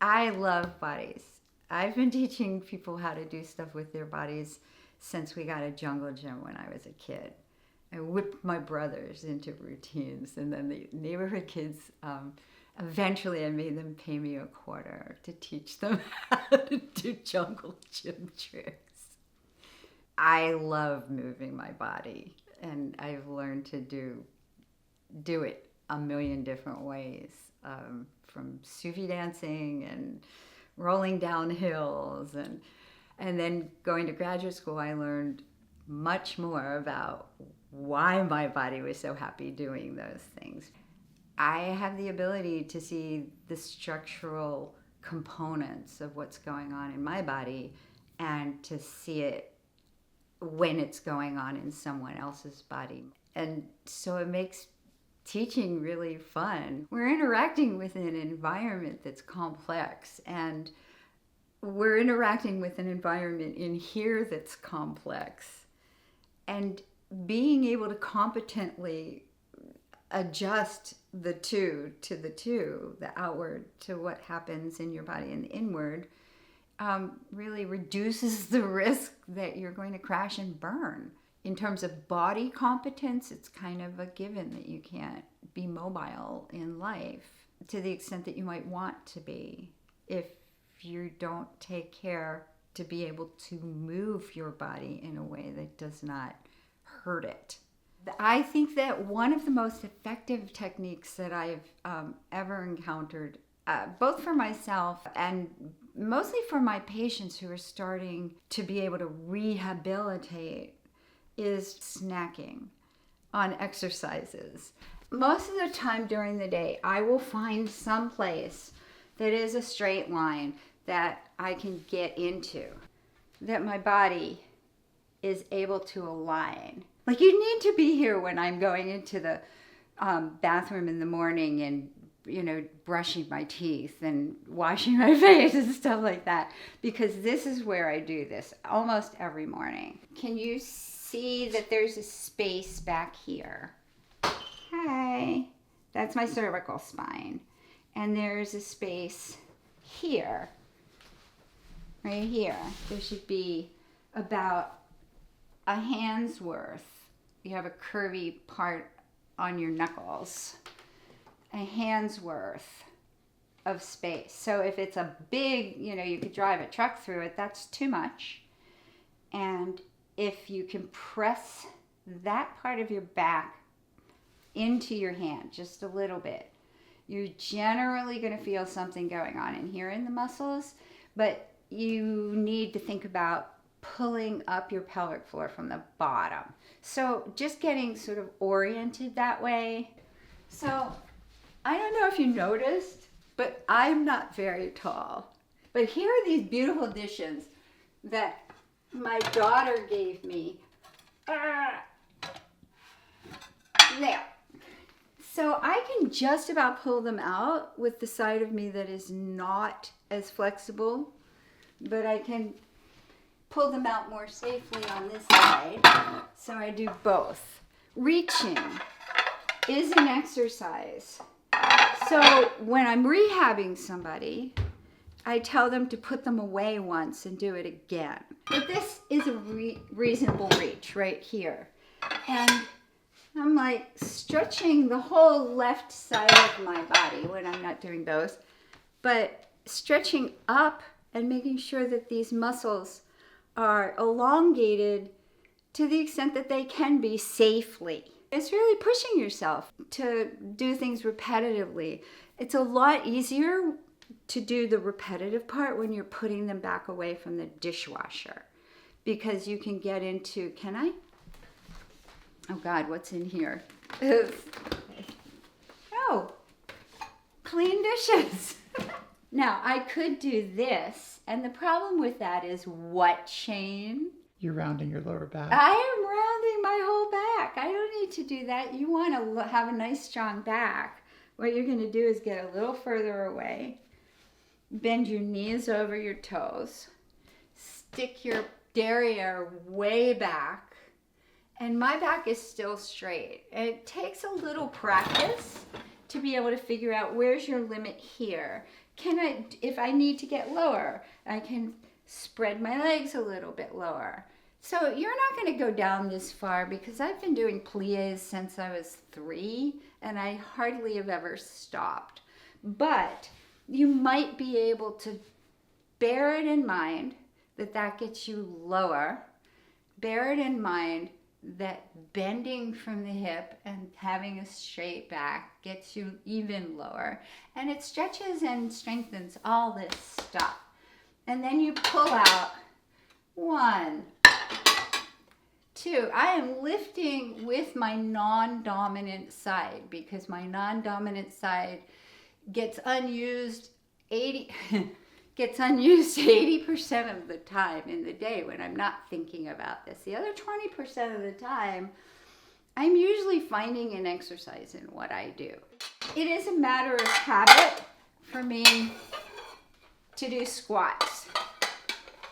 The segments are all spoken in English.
I love bodies. I've been teaching people how to do stuff with their bodies since we got a jungle gym when I was a kid. I whipped my brothers into routines, and then the neighborhood kids, eventually I made them pay me $0.25 to teach them how to do jungle gym tricks. I love moving my body, and I've learned to do it a million different ways, from Sufi dancing and rolling down hills, and then going to graduate school, I learned much more about why my body was so happy doing those things. I have the ability to see the structural components of what's going on in my body and to see it when it's going on in someone else's body. And so it makes teaching really fun. We're interacting with an environment that's complex, and we're interacting with an environment in here that's complex. And being able to competently adjust the two to the outward to what happens in your body and the inward, really reduces the risk that you're going to crash and burn. In terms of body competence, it's kind of a given that you can't be mobile in life to the extent that you might want to be if you don't take care to be able to move your body in a way that does not hurt it. I think that one of the most effective techniques that I've ever encountered, both for myself and mostly for my patients who are starting to be able to rehabilitate, is snacking on exercises. Most of the time during the day, I will find some place that is a straight line that I can get into, that my body is able to align. Like, you need to be here when I'm going into the bathroom in the morning and, brushing my teeth and washing my face and stuff like that, because this is where I do this almost every morning. Can you see that there's a space back here? Hi, that's my cervical spine. And there's a space here, right here. There should be about a hand's worth. You have a curvy part on your knuckles. A hand's worth of space. So if it's a big, you could drive a truck through it, that's too much. And if you can press that part of your back into your hand just a little bit, you're generally going to feel something going on in here in the muscles, but you need to think about pulling up your pelvic floor from the bottom. So just getting sort of oriented that way. So I don't know if you noticed, but I'm not very tall. But here are these beautiful dishes that my daughter gave me. There. So I can just about pull them out with the side of me that is not as flexible, but I can pull them out more safely on this side. So I do both. Reaching is an exercise. So when I'm rehabbing somebody, I tell them to put them away once and do it again. But this is a reasonable reach right here. And I'm like stretching the whole left side of my body when I'm not doing those, but stretching up and making sure that these muscles are elongated to the extent that they can be safely. It's really pushing yourself to do things repetitively. It's a lot easier to do the repetitive part when you're putting them back away from the dishwasher, because you can get into, can I? Oh God, what's in here? Oh, clean dishes. Now, I could do this, and the problem with that is what, Shane? You're rounding your lower back. I am rounding my whole back. I don't need to do that. You want to have a nice strong back. What you're going to do is get a little further away. Bend your knees over your toes. Stick your derriere way back. And my back is still straight. And it takes a little practice to be able to figure out where's your limit here. If I need to get lower, I can spread my legs a little bit lower. So you're not going to go down this far, because I've been doing pliés since I was 3, and I hardly have ever stopped. But you might be able to bear it in mind that gets you lower. Bear it in mind that bending from the hip and having a straight back gets you even lower. And it stretches and strengthens all this stuff. And then you pull out 1, 2. I am lifting with my non-dominant side, because my non-dominant side gets unused 80% of the time in the day when I'm not thinking about this. The other 20% of the time, I'm usually finding an exercise in what I do. It is a matter of habit for me to do squats.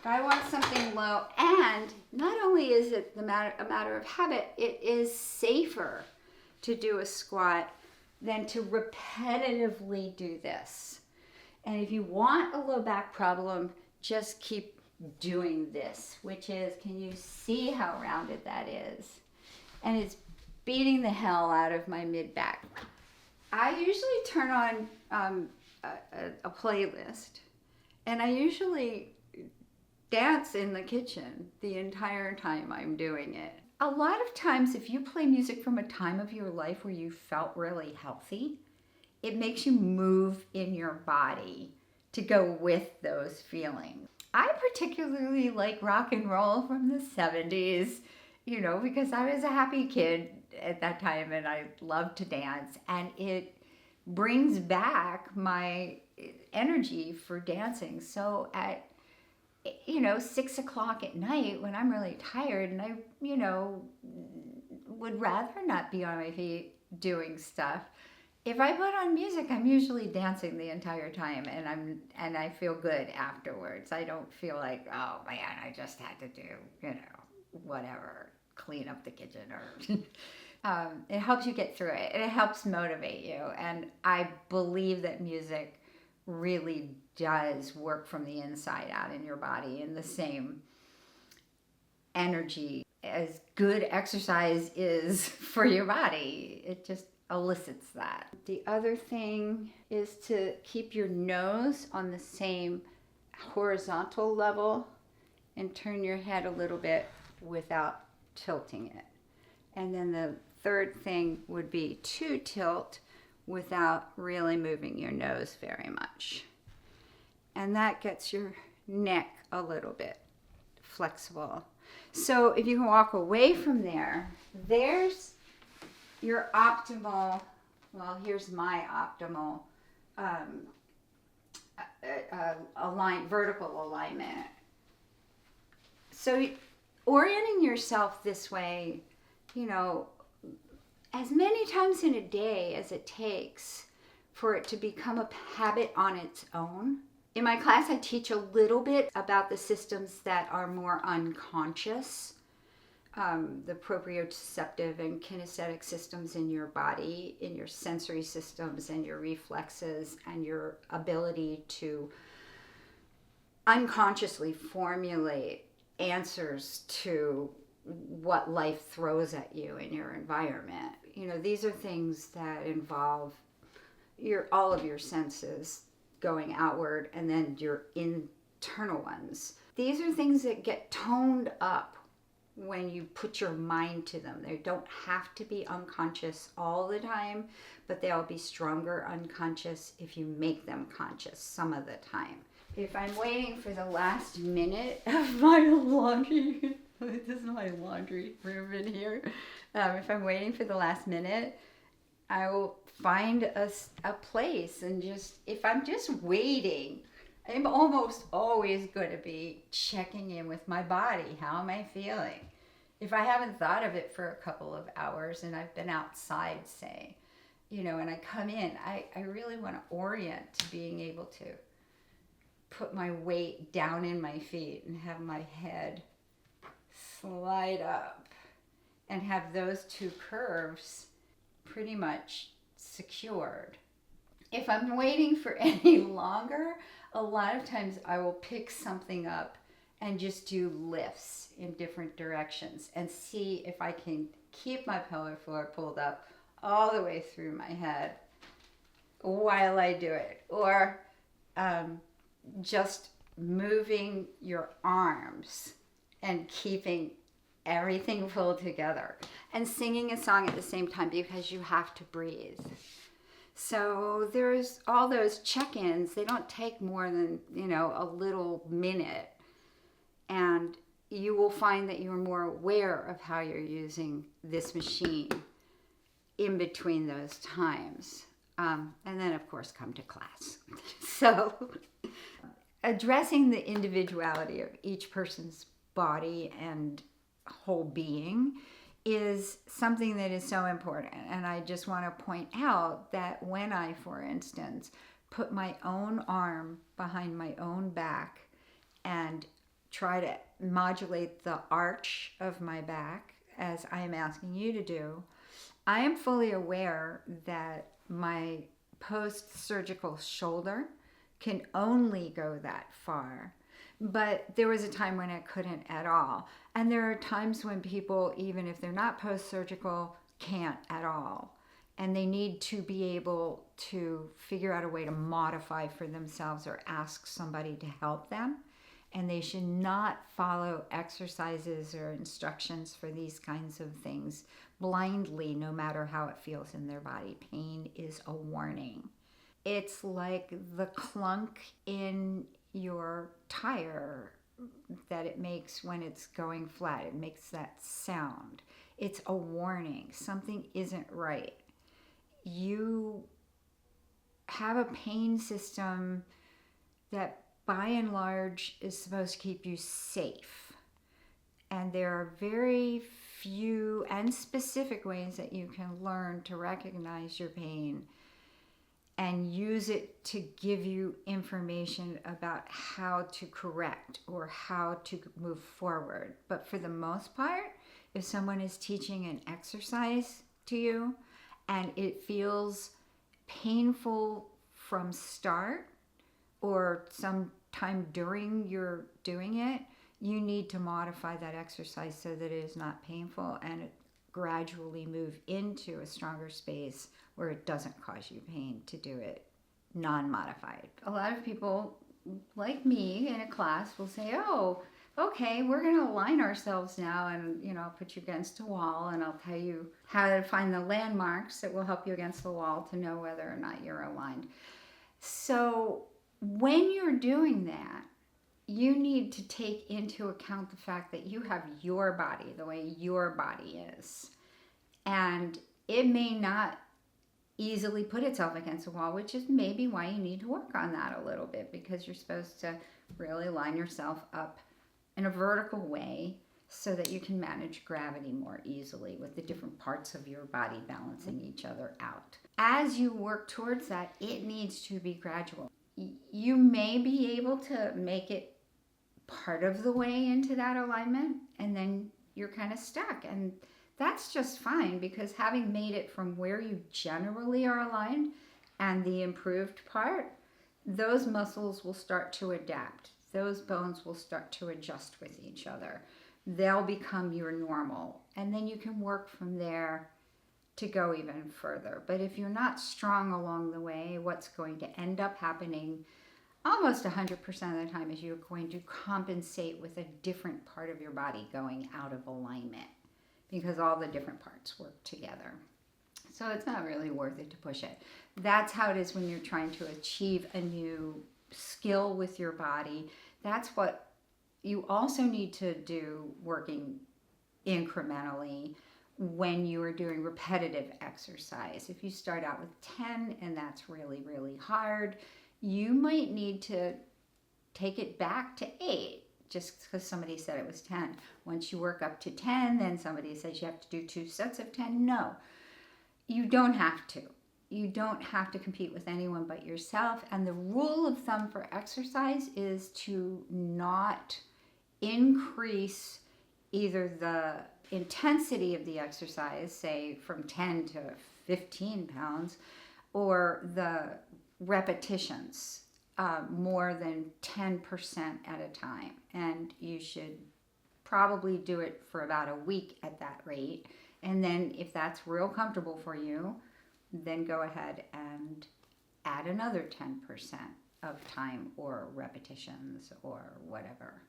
If I want something low, and not only is it a matter of habit, it is safer to do a squat than to repetitively do this. And if you want a low back problem, just keep doing this, which is, can you see how rounded that is? And it's beating the hell out of my mid back. I usually turn on a playlist, and I usually dance in the kitchen the entire time I'm doing it. A lot of times, if you play music from a time of your life where you felt really healthy, it makes you move in your body to go with those feelings. I particularly like rock and roll from the 70s, because I was a happy kid at that time and I loved to dance, and it brings back my energy for dancing. So at 6 o'clock at night, when I'm really tired and I would rather not be on my feet doing stuff, if I put on music, I'm usually dancing the entire time, and I feel good afterwards. I don't feel like, oh man, I just had to do, whatever, clean up the kitchen or it helps you get through it, and it helps motivate you. And I believe that music really does work from the inside out in your body in the same energy as good exercise is for your body. It just elicits that. The other thing is to keep your nose on the same horizontal level and turn your head a little bit without tilting it. And then the third thing would be to tilt without really moving your nose very much. And that gets your neck a little bit flexible. So if you can walk away from there, there's your optimal, here's my optimal vertical alignment. So orienting yourself this way, as many times in a day as it takes for it to become a habit on its own. In my class, I teach a little bit about the systems that are more unconscious, the proprioceptive and kinesthetic systems in your body, in your sensory systems and your reflexes and your ability to unconsciously formulate answers to what life throws at you in your environment. These are things that involve all of your senses going outward, and then your internal ones. These are things that get toned up when you put your mind to them. They don't have to be unconscious all the time, but they'll be stronger unconscious if you make them conscious some of the time. If I'm waiting for the last minute of my laundry, this is my laundry room in here. If I'm waiting for the last minute, I will find a place and if I'm just waiting, I'm almost always going to be checking in with my body. How am I feeling? If I haven't thought of it for a couple of hours and I've been outside, say, and I come in, I really want to orient to being able to put my weight down in my feet and have my head slide up and have those two curves pretty much secured. If I'm waiting for any longer, a lot of times I will pick something up and just do lifts in different directions and see if I can keep my pelvic floor pulled up all the way through my head while I do it. Or just moving your arms and keeping everything pulled together and singing a song at the same time, because you have to breathe. So there's all those check-ins. They don't take more than, a little minute. And you will find that you're more aware of how you're using this machine in between those times. And then, of course, come to class. So addressing the individuality of each person's body and whole being is something that is so important. And I just want to point out that when I, for instance, put my own arm behind my own back and try to modulate the arch of my back, as I am asking you to do, I am fully aware that my post-surgical shoulder can only go that far. But there was a time when I couldn't at all. And there are times when people, even if they're not post-surgical, can't at all. And they need to be able to figure out a way to modify for themselves or ask somebody to help them. And they should not follow exercises or instructions for these kinds of things blindly, no matter how it feels in their body. Pain is a warning. It's like the clunk in your tire that it makes when it's going flat. It makes that sound. It's a warning. Something isn't right. You have a pain system that by and large is supposed to keep you safe. And there are very few and specific ways that you can learn to recognize your pain and use it to give you information about how to correct or how to move forward. But for the most part, if someone is teaching an exercise to you and it feels painful from start or sometime during you're doing it, you need to modify that exercise so that it is not painful and it gradually move into a stronger space where it doesn't cause you pain to do it non-modified. A lot of people like me in a class will say, oh, okay, we're going to align ourselves now, and I'll put you against a wall and I'll tell you how to find the landmarks that will help you against the wall to know whether or not you're aligned. So when you're doing that, you need to take into account the fact that you have your body the way your body is. And it may not easily put itself against a wall, which is maybe why you need to work on that a little bit, because you're supposed to really line yourself up in a vertical way so that you can manage gravity more easily with the different parts of your body balancing each other out. As you work towards that, it needs to be gradual. You may be able to make it part of the way into that alignment, and then you're kind of stuck. And that's just fine, because having made it from where you generally are aligned and the improved part, those muscles will start to adapt. Those bones will start to adjust with each other. They'll become your normal. And then you can work from there to go even further. But if you're not strong along the way, what's going to end up happening almost 100% of the time is you're going to compensate with a different part of your body going out of alignment, because all the different parts work together. So it's not really worth it to push it. That's how it is when you're trying to achieve a new skill with your body. That's what you also need to do, working incrementally when you are doing repetitive exercise. If you start out with 10 and that's really, really hard, you might need to take it back to 8. Just because somebody said it was 10. Once you work up to 10, then somebody says you have to do 2 sets of 10. No, you don't have to. You don't have to compete with anyone but yourself. And the rule of thumb for exercise is to not increase either the intensity of the exercise, say from 10 to 15 pounds, or the repetitions, more than 10% at a time. And you should probably do it for about a week at that rate. And then if that's real comfortable for you, then go ahead and add another 10% of time or repetitions or whatever.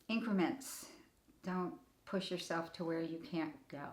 Increments. Don't push yourself to where you can't go.